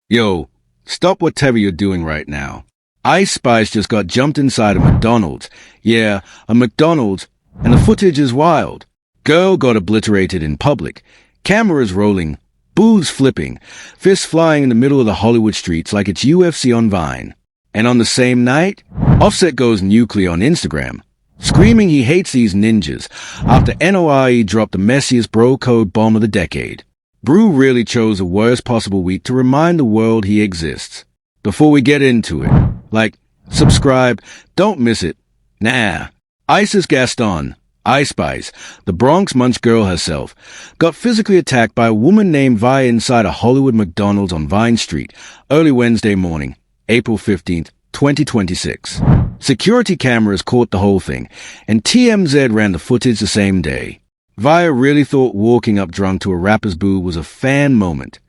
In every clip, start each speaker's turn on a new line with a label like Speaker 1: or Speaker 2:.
Speaker 1: Yo, stop whatever you're doing right now. Ice Spice just got jumped inside a McDonald's. Yeah, a McDonald's, and the footage is wild. Girl got obliterated in public. Cameras rolling, booze flipping, fists flying in the middle of the Hollywood streets like it's UFC on Vine. And on the same night, Offset goes nuclear on Instagram, screaming he hates these ninjas after N.O.R.E dropped the messiest bro code bomb of the decade. Brew really chose the worst possible week to remind the world he exists. Before we get into it, like, subscribe, don't miss it. Nah. Isis Gaston, Ice Spice, the Bronx Munch girl herself, got physically attacked by a woman named Vayah inside a Hollywood McDonald's on Vine Street early Wednesday morning, April 15th, 2026. Security cameras caught the whole thing, and TMZ ran the footage the same day. Vayah really thought walking up drunk to a rapper's booth was a fan moment.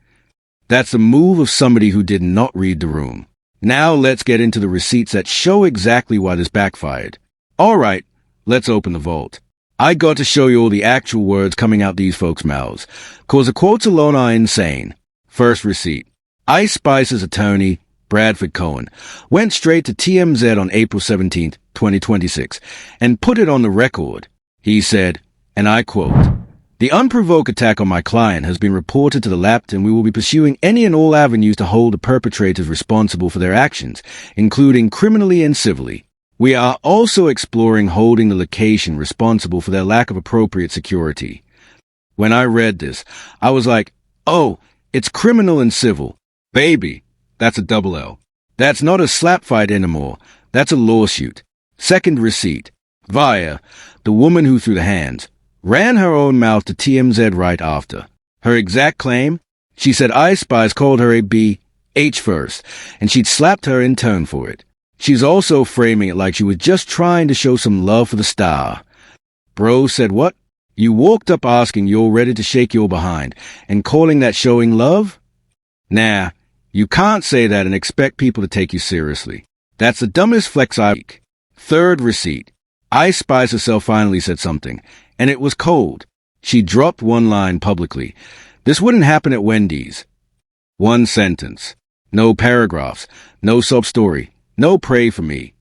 Speaker 1: That's the move of somebody who did not read the room. Now let's get into the receipts that show exactly why this backfired. Alright, let's open the vault. I got to show you all the actual words coming out these folks' mouths, cause the quotes alone are insane. First receipt. Ice Spice's attorney, Bradford Cohen, went straight to TMZ on April 17th, 2026, and put it on the record. He said, and I quote, "The unprovoked attack on my client has been reported to the LAPT, and we will be pursuing any and all avenues to hold the perpetrators responsible for their actions, including criminally and civilly. We are also exploring holding the location responsible for their lack of appropriate security." When I read this, I was like, oh, it's criminal and civil. Baby, that's a double L. That's not a slap fight anymore. That's a lawsuit. Second receipt. Vayah, the woman who threw the hands, ran her own mouth to TMZ right after. Her exact claim? She said Ice Spice called her a B.H. first, and she'd slapped her in turn for it. She's also framing it like she was just trying to show some love for the star. Bro said what? You walked up asking you're ready to shake your behind, and calling that showing love? Nah, you can't say that and expect people to take you seriously. That's the dumbest flex I week. Third receipt. Ice Spice herself finally said something, and it was cold. She dropped one line publicly. This wouldn't happen at Wendy's. One sentence. No paragraphs. No sub-story. No pray for me.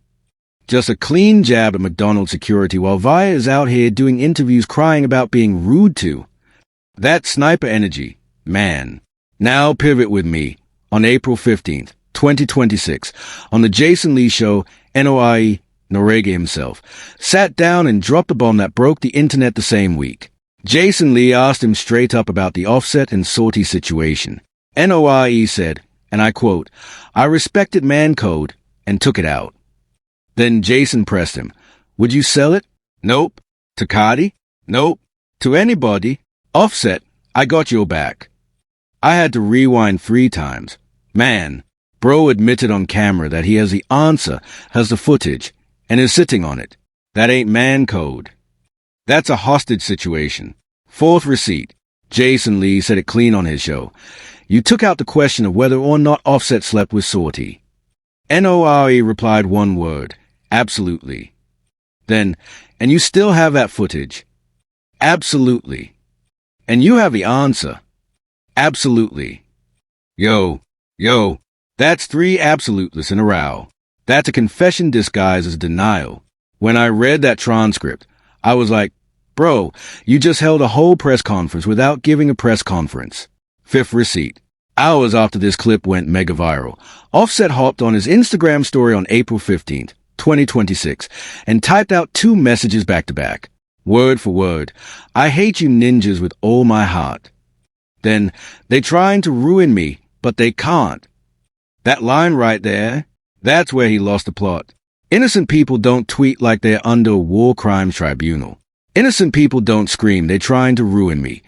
Speaker 1: Just a clean jab at McDonald's security while Vayah is out here doing interviews crying about being rude to. That sniper energy. Man. Now pivot with me. On April 15th, 2026, on the Jason Lee show, N.O.R.E, N.O.R.E himself, sat down and dropped a bomb that broke the internet the same week. Jason Lee asked him straight up about the Offset and Saweetie situation. N.O.R.E said, and I quote, "I respected man code and took it out." Then Jason pressed him, "Would you sell it?" "Nope." "To Cardi?" "Nope." "To anybody?" "Offset, I got your back." I had to rewind 3 times. Man, bro admitted on camera that he has the answer, has the footage, and is sitting on it. That ain't man code. That's a hostage situation. Fourth receipt. Jason Lee said it clean on his show. You took out the question of whether or not Offset slept with Saweetie. N.O.R.E replied one word. Absolutely. Then, and you still have that footage? Absolutely. And you have the answer? Absolutely. Yo, that's 3 absoluteless in a row. That's a confession disguised as denial. When I read that transcript, I was like, bro, you just held a whole press conference without giving a press conference. Fifth receipt. Hours after this clip went mega viral, Offset hopped on his Instagram story on April 15th, 2026, and typed out 2 messages back to back. Word for word. I hate you ninjas with all my heart. Then, they trying to ruin me, but they can't. That line right there, that's where he lost the plot. Innocent people don't tweet like they're under a war crimes tribunal. Innocent people don't scream, they're trying to ruin me.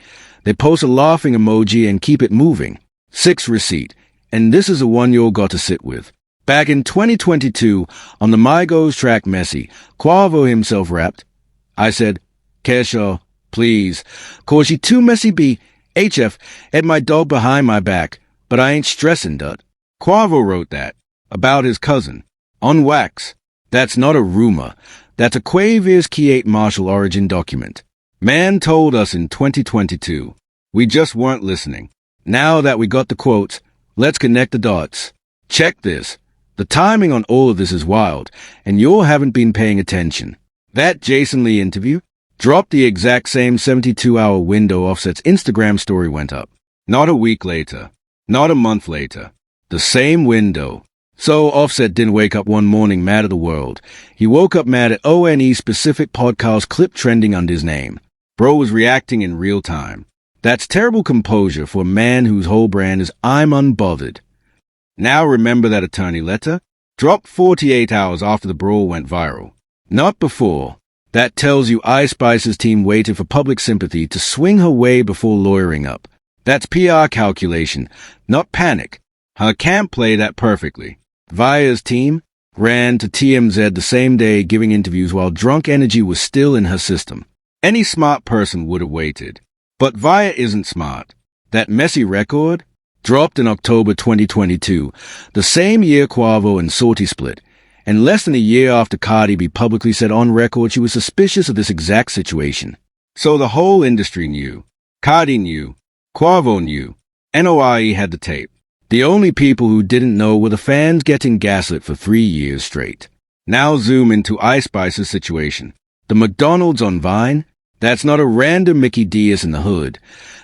Speaker 1: They post a laughing emoji and keep it moving. 6th receipt, and this is the one you all got to sit with. Back in 2022, on the Migos track Messy, Quavo himself rapped, I said, Kesha, please, cause you too messy be, HF, had my dog behind my back, but I ain't stressing that. Quavo wrote that, about his cousin, on wax. That's not a rumor, that's a Quavo's Key 8 Marshall origin document. Man told us in 2022, we just weren't listening. Now that we got the quotes, Let's connect the dots. Check this. The timing on all of this is wild, and you haven't been paying attention. That Jason Lee interview dropped the exact same 72-hour window Offset's Instagram story went up. Not a week later. Not a month later. The same window. So Offset didn't wake up one morning mad at the world. He woke up mad at N.O.R.E specific podcast clip trending under his name. Bro was reacting in real time. That's terrible composure for a man whose whole brand is I'm unbothered. Now remember that attorney letter? Dropped 48 hours after the brawl went viral. Not before. That tells you Ice Spice's team waited for public sympathy to swing her way before lawyering up. That's PR calculation, not panic. Her camp played that perfectly. Vayah's team ran to TMZ the same day giving interviews while drunk energy was still in her system. Any smart person would have waited. But Vayah isn't smart. That messy record dropped in October 2022, the same year Quavo and Saweetie split, and less than a year after Cardi B publicly said on record she was suspicious of this exact situation. So the whole industry knew. Cardi knew. Quavo knew. N.O.R.E had the tape. The only people who didn't know were the fans getting gaslit for 3 years straight. Now zoom into Ice Spice's situation. The McDonald's on Vine? That's not a random Mickey D's in the hood.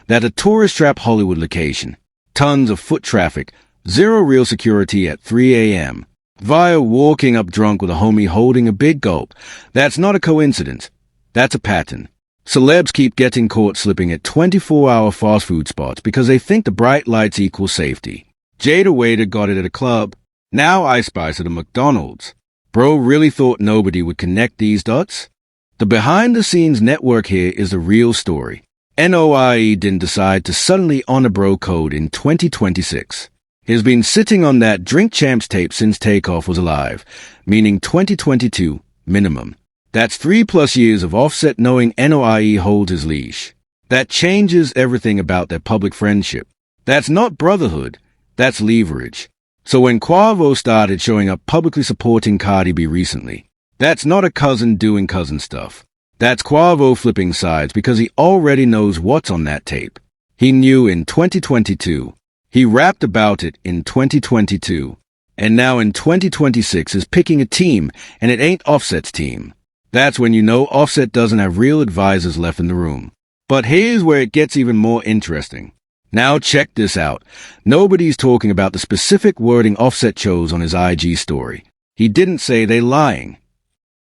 Speaker 1: That's a tourist trap Hollywood location. Tons of foot traffic. Zero real security at 3 a.m. Vayah walking up drunk with a homie holding a big gulp. That's not a coincidence. That's a pattern. Celebs keep getting caught slipping at 24-hour fast food spots because they think the bright lights equal safety. Jada Waiter got it at a club. Now Ice Spice at a McDonald's. Bro really thought nobody would connect these dots? The behind-the-scenes network here is the real story. N.O.R.E didn't decide to suddenly honor bro code in 2026. He's been sitting on that Drink Champs tape since Takeoff was alive, meaning 2022 minimum. That's 3+ years of Offset knowing N.O.R.E holds his leash. That changes everything about their public friendship. That's not brotherhood. That's leverage. So when Quavo started showing up publicly supporting Cardi B recently, that's not a cousin doing cousin stuff. That's Quavo flipping sides because he already knows what's on that tape. He knew in 2022. He rapped about it in 2022. And now in 2026 is picking a team, and it ain't Offset's team. That's when you know Offset doesn't have real advisors left in the room. But here's where it gets even more interesting. Now check this out. Nobody's talking about the specific wording Offset chose on his IG story. He didn't say they lying.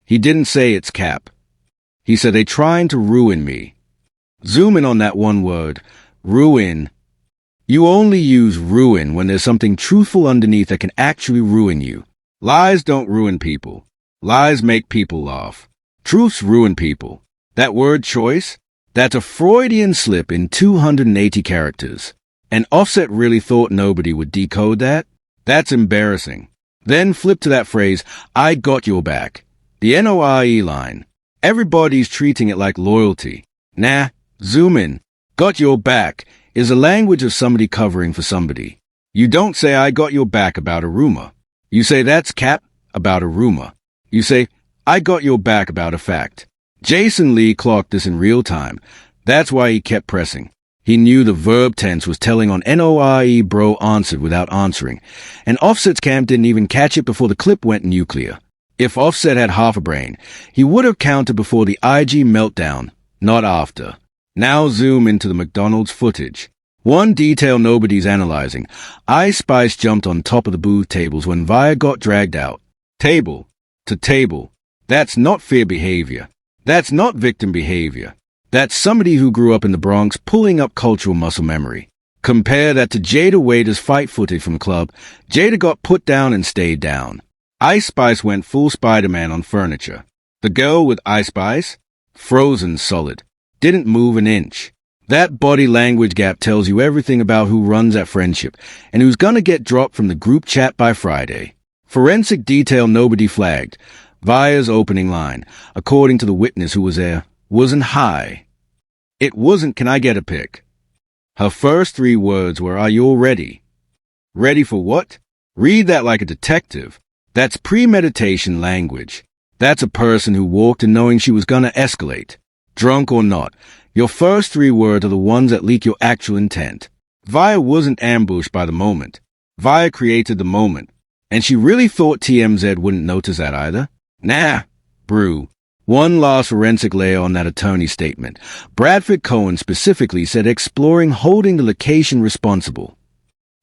Speaker 1: He didn't say it's cap. He said they trying to ruin me. Zoom in on that one word. Ruin. You only use ruin when there's something truthful underneath that can actually ruin you. Lies don't ruin people. Lies make people laugh. Truths ruin people. That word choice? That's a Freudian slip in 280 characters. And Offset really thought nobody would decode that? That's embarrassing. Then flip to that phrase, I got your back. The N.O.R.E line. Everybody's treating it like loyalty. Nah, zoom in. Got your back is the language of somebody covering for somebody. You don't say I got your back about a rumor. You say that's cap about a rumor. You say I got your back about a fact. Jason Lee clocked this in real time. That's why he kept pressing. He knew the verb tense was telling on N.O.R.E bro answered without answering. And Offset's camp didn't even catch it before the clip went nuclear. If Offset had half a brain, he would have counted before the IG meltdown, not after. Now zoom into the McDonald's footage. One detail nobody's analyzing. Ice Spice jumped on top of the booth tables when Vayah got dragged out. Table to table. That's not fear behavior. That's not victim behavior. That's somebody who grew up in the Bronx pulling up cultural muscle memory. Compare that to Jada Waiter's fight footage from club. Jada got put down and stayed down. Ice Spice went full Spider-Man on furniture. The girl with Ice Spice? Frozen solid. Didn't move an inch. That body language gap tells you everything about who runs that friendship and who's gonna get dropped from the group chat by Friday. Forensic detail nobody flagged. Vayah's opening line, according to the witness who was there, wasn't hi. It wasn't can I get a pic. Her first 3 words were are you all ready? Ready for what? Read that like a detective. That's premeditation language. That's a person who walked in knowing she was gonna escalate. Drunk or not, your first 3 words are the ones that leak your actual intent. Vayah wasn't ambushed by the moment. Vayah created the moment, and she really thought TMZ wouldn't notice that either? Nah, brew. One last forensic layer on that attorney statement. Bradford Cohen specifically said exploring holding the location responsible.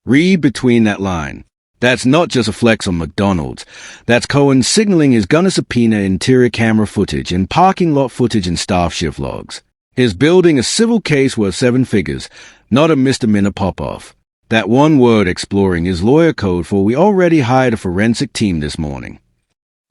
Speaker 1: Read between that line. That's not just a flex on McDonald's. That's Cohen signaling he's gonna subpoena interior camera footage and parking lot footage and staff shift logs. He's building a civil case worth 7 figures, not a misdemeanor pop-off. That one word exploring is lawyer code for we already hired a forensic team this morning.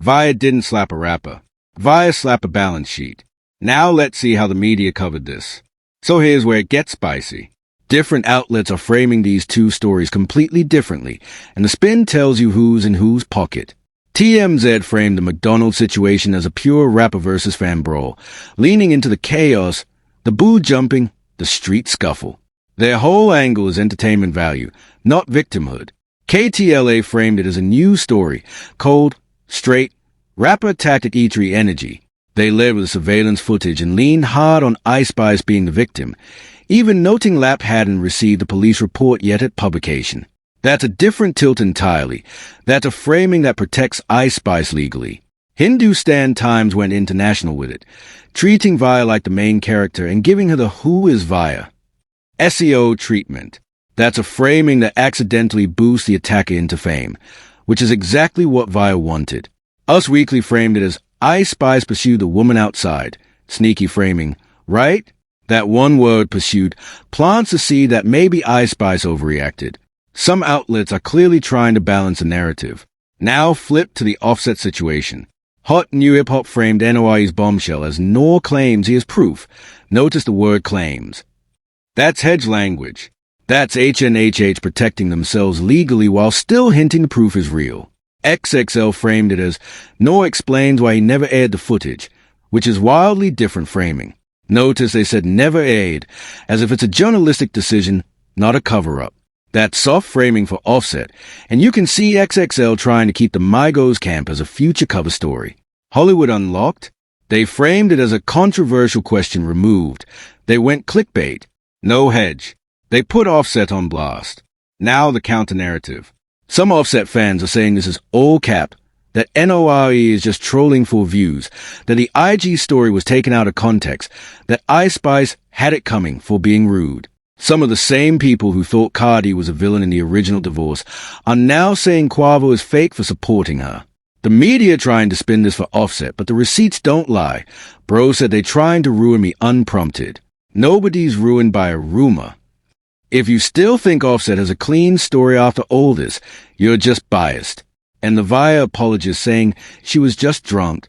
Speaker 1: Vayah didn't slap a rapper. Vayah slapped a balance sheet. Now let's see how the media covered this. So here's where it gets spicy. Different outlets are framing these two stories completely differently, and the spin tells you who's in whose pocket. TMZ framed the McDonald's situation as a pure rapper versus fan brawl, leaning into the chaos, the boo jumping, the street scuffle. Their whole angle is entertainment value, not victimhood. KTLA framed it as a news story, cold, straight, rapper attacked at E3 Energy. They led with surveillance footage and leaned hard on Ice Spice being the victim, even noting Lap hadn't received a police report yet at publication. That's a different tilt entirely. That's a framing that protects Ice Spice legally. Hindustan Times went international with it, treating Vayah like the main character and giving her the Who is Vayah SEO treatment. That's a framing that accidentally boosts the attacker into fame, which is exactly what Vayah wanted. Us Weekly framed it as Ice Spice pursued the woman outside. Sneaky framing, right? That one word pursued plants a seed that maybe Ice Spice overreacted. Some outlets are clearly trying to balance the narrative. Now flip to the Offset situation. Hot New Hip Hop framed N.O.R.E's bombshell as N.O.R.E claims he has proof. Notice the word claims. That's hedge language. That's HNHH protecting themselves legally while still hinting the proof is real. XXL framed it as N.O.R.E explains why he never aired the footage, which is wildly different framing. Notice they said never aired, as if it's a journalistic decision, not a cover-up. That's soft framing for Offset, and you can see XXL trying to keep the Migos camp as a future cover story. Hollywood Unlocked? They framed it as a controversial question removed. They went clickbait. No hedge. They put Offset on blast. Now the counter-narrative. Some Offset fans are saying this is all cap, that N.O.R.E is just trolling for views, that the IG story was taken out of context, that Ice Spice had it coming for being rude. Some of the same people who thought Cardi was a villain in the original divorce are now saying Quavo is fake for supporting her. The media trying to spin this for Offset, but the receipts don't lie. Bro said they trying to ruin me unprompted. Nobody's ruined by a rumor. If you still think Offset has a clean story after all this, you're just biased. And the Vayah apologist saying she was just drunk.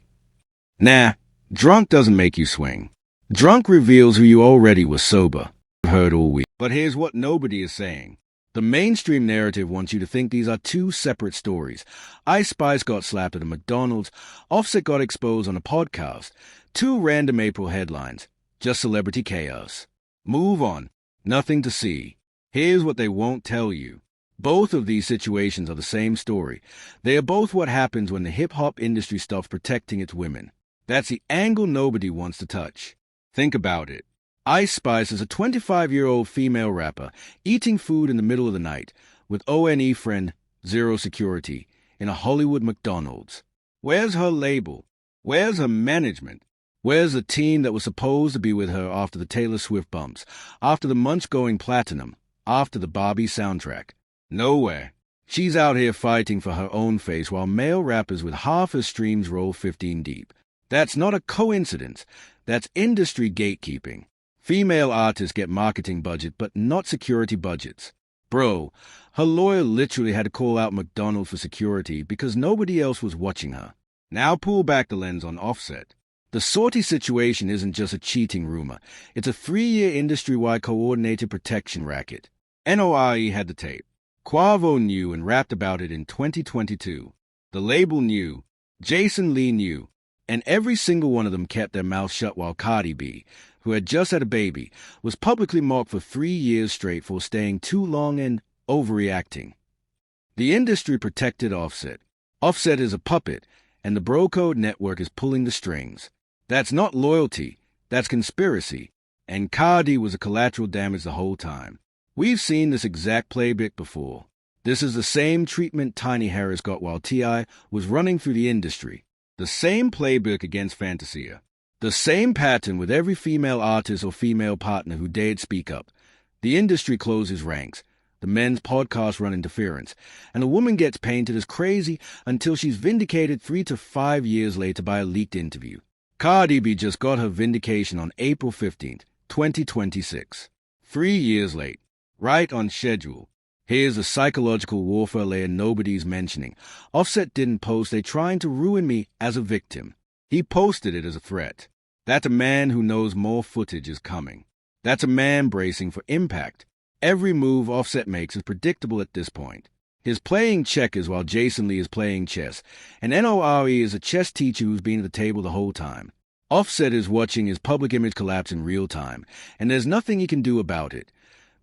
Speaker 1: Nah, drunk doesn't make you swing. Drunk reveals who you already were sober. I've heard all week. But here's what nobody is saying. The mainstream narrative wants you to think these are two separate stories. Ice Spice got slapped at a McDonald's. Offset got exposed on a podcast. Two random April headlines. Just celebrity chaos. Move on. Nothing to see. Here's what they won't tell you. Both of these situations are the same story. They are both what happens when the hip-hop industry stops protecting its women. That's the angle nobody wants to touch. Think about it. Ice Spice is a 25-year-old female rapper eating food in the middle of the night with O.N.E. friend Zero Security in a Hollywood McDonald's. Where's her label? Where's her management? Where's the team that was supposed to be with her after the Taylor Swift bumps, after the Munch going platinum, after the Barbie soundtrack? Nowhere. She's out here fighting for her own face while male rappers with half her streams roll 15 deep. That's not a coincidence. That's industry gatekeeping. Female artists get marketing budget, but not security budgets. Bro, her lawyer literally had to call out McDonald's for security because nobody else was watching her. Now pull back the lens on Offset. The Saweetie situation isn't just a cheating rumor. It's a 3-year industry-wide coordinated protection racket. N.O.R.E had the tape. Quavo knew and rapped about it in 2022. The label knew. Jason Lee knew. And every single one of them kept their mouths shut while Cardi B, who had just had a baby, was publicly mocked for 3 years straight for staying too long and overreacting. The industry protected Offset. Offset is a puppet, and the Bro Code Network is pulling the strings. That's not loyalty, that's conspiracy. And Cardi was a collateral damage the whole time. We've seen this exact playbook before. This is the same treatment Tiny Harris got while T.I. was running through the industry. The same playbook against Fantasia. The same pattern with every female artist or female partner who dared speak up. The industry closes ranks. The men's podcasts run interference. And a woman gets painted as crazy until she's vindicated 3 to 5 years later by a leaked interview. Cardi B just got her vindication on April 15th, 2026. 3 years late. Right on schedule. Here's the psychological warfare layer nobody's mentioning. Offset didn't post "They trying to ruin me" as a victim. He posted it as a threat. That's a man who knows more footage is coming. That's a man bracing for impact. Every move Offset makes is predictable at this point. He's playing checkers while Jason Lee is playing chess, and N.O.R.E is a chess teacher who's been at the table the whole time. Offset is watching his public image collapse in real time, and there's nothing he can do about it,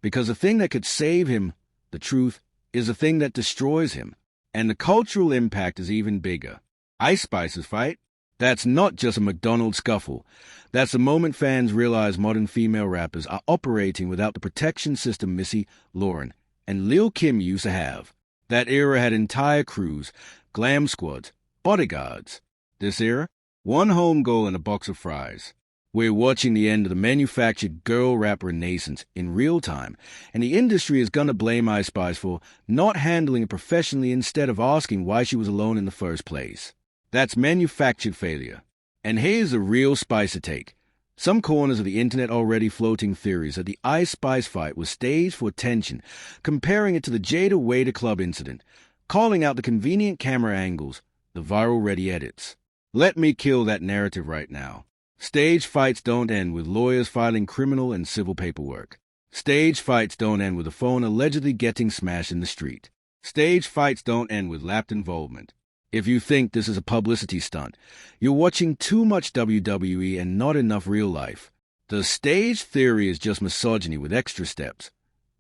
Speaker 1: because the thing that could save him, the truth, is the thing that destroys him. And the cultural impact is even bigger. Ice Spice's fight? That's not just a McDonald's scuffle. That's the moment fans realize modern female rappers are operating without the protection system Missy, Lauren, and Lil' Kim used to have. That era had entire crews, glam squads, bodyguards. This era? One home goal and a box of fries. We're watching the end of the manufactured girl rap renaissance in real time, and the industry is gonna blame Ice Spice for not handling it professionally instead of asking why she was alone in the first place. That's manufactured failure. And here's the real Spicer take. Some corners of the internet already floating theories that the Ice Spice fight was staged for attention, comparing it to the Jada Waiter Club incident, calling out the convenient camera angles, the viral-ready edits. Let me kill that narrative right now. Stage fights don't end with lawyers filing criminal and civil paperwork. Stage fights don't end with a phone allegedly getting smashed in the street. Stage fights don't end with lapped involvement. If you think this is a publicity stunt, you're watching too much WWE and not enough real life. The stage theory is just misogyny with extra steps.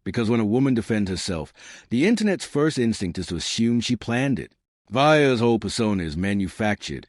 Speaker 1: Because when a woman defends herself, the internet's first instinct is to assume she planned it. Vayah's whole persona is manufactured.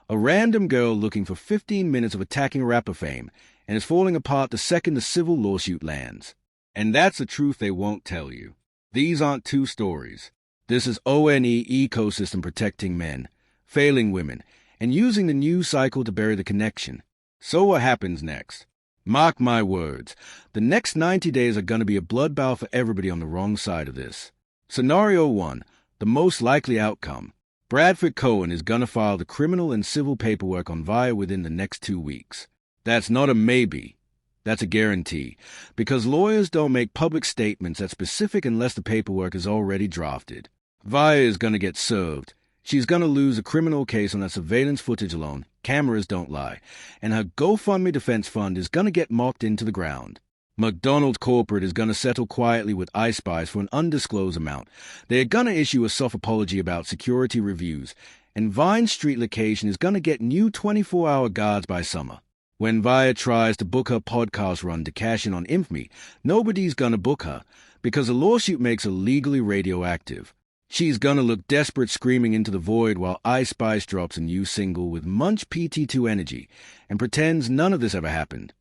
Speaker 1: A random girl looking for 15 minutes of attacking rapper fame and is falling apart the second the civil lawsuit lands. And that's the truth they won't tell you. These aren't two stories. This is O.N.E. ecosystem protecting men, failing women, and using the news cycle to bury the connection. So what happens next? Mark my words, the next 90 days are going to be a bloodbath for everybody on the wrong side of this. Scenario 1, the most likely outcome. Bradford Cohen is going to file the criminal and civil paperwork on Vayah within the next 2 weeks. That's not a maybe. That's a guarantee, because lawyers don't make public statements that specific unless the paperwork is already drafted. Vayah is going to get served. She's going to lose a criminal case on that surveillance footage alone. Cameras don't lie. And her GoFundMe defense fund is going to get mocked into the ground. McDonald's corporate is going to settle quietly with Ice Spice for an undisclosed amount. They're going to issue a soft apology about security reviews. And Vine Street location is going to get new 24-hour guards by summer. When Vayah tries to book her podcast run to cash in on infamy, nobody's going to book her because the lawsuit makes her legally radioactive. She's gonna look desperate screaming into the void while Ice Spice drops a new single with Munch PT2 energy and pretends none of this ever happened.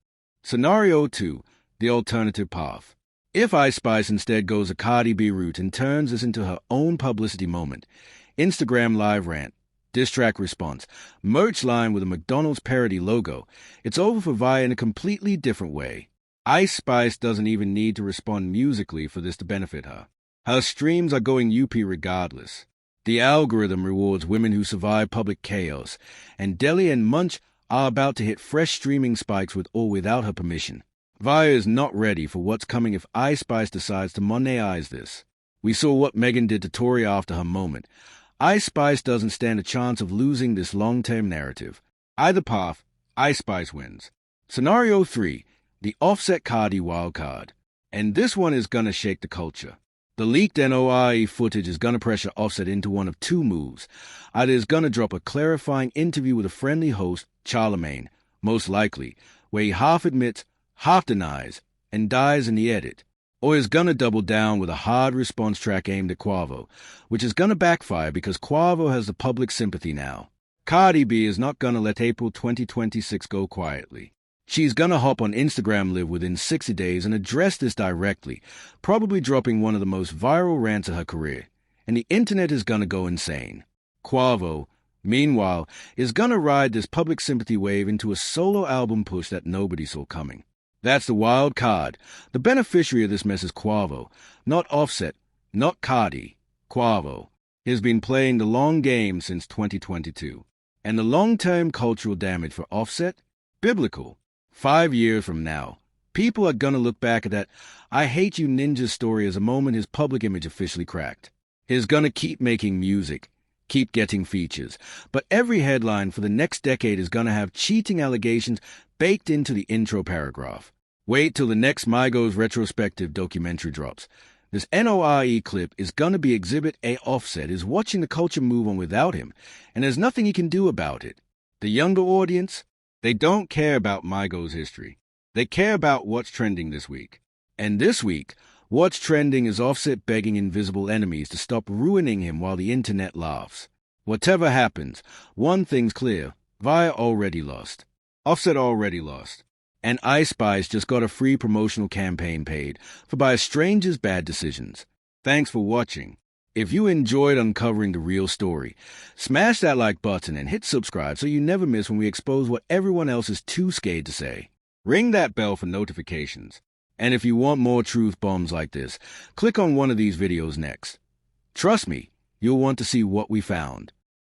Speaker 1: Scenario 2, the alternative path. If Ice Spice instead goes a Cardi B route and turns this into her own publicity moment, Instagram live rant, diss track response, merch line with a McDonald's parody logo, it's over for Vayah in a completely different way. Ice Spice doesn't even need to respond musically for this to benefit her. Her streams are going UP regardless. The algorithm rewards women who survive public chaos, and Deli and Munch are about to hit fresh streaming spikes with or without her permission. Vayah is not ready for what's coming if Ice Spice decides to Monetize this. We saw what Megan did to Tory after her moment. Ice Spice doesn't stand a chance of losing this long-term narrative. Either path, Ice Spice wins. Scenario 3, the Offset Cardi wildcard. And this one is gonna shake the culture. The leaked N.O.R.E. footage is gonna pressure Offset into one of two moves. Either he's gonna drop a clarifying interview with a friendly host, Charlemagne, most likely, where he half admits, half denies, and dies in the edit. Or he's gonna double down with a hard response track aimed at Quavo, which is gonna backfire because Quavo has the public sympathy now. Cardi B is not gonna let April 2026 go quietly. She's gonna hop on Instagram Live within 60 days and address this directly, probably dropping one of the most viral rants of her career. And the internet is gonna go insane. Quavo, meanwhile, is gonna ride this public sympathy wave into a solo album push that nobody saw coming. That's the wild card. The beneficiary of this mess is Quavo, not Offset, not Cardi. Quavo has been playing the long game since 2022. And the long-term cultural damage for Offset? Biblical. 5 years from now, people are gonna look back at that "I hate you ninja" story as a moment his public image officially cracked. He's gonna keep making music, keep getting features, but every headline for the next decade is gonna have cheating allegations baked into the intro paragraph. Wait till the next Migos retrospective documentary drops. This N.O.R.E. clip is gonna be Exhibit A. Offset is watching the culture move on without him, and there's nothing he can do about it. The younger audience, they don't care about Migos history. They care about what's trending this week. And this week, what's trending is Offset begging invisible enemies to stop ruining him while the internet laughs. Whatever happens, one thing's clear: Vayah already lost. Offset already lost. And Ice Spice just got a free promotional campaign paid for by a stranger's bad decisions. Thanks for watching. If you enjoyed uncovering the real story, smash that like button and hit subscribe so you never miss when we expose what everyone else is too scared to say. Ring that bell for notifications. And if you want more truth bombs like this, click on one of these videos next. Trust me, you'll want to see what we found.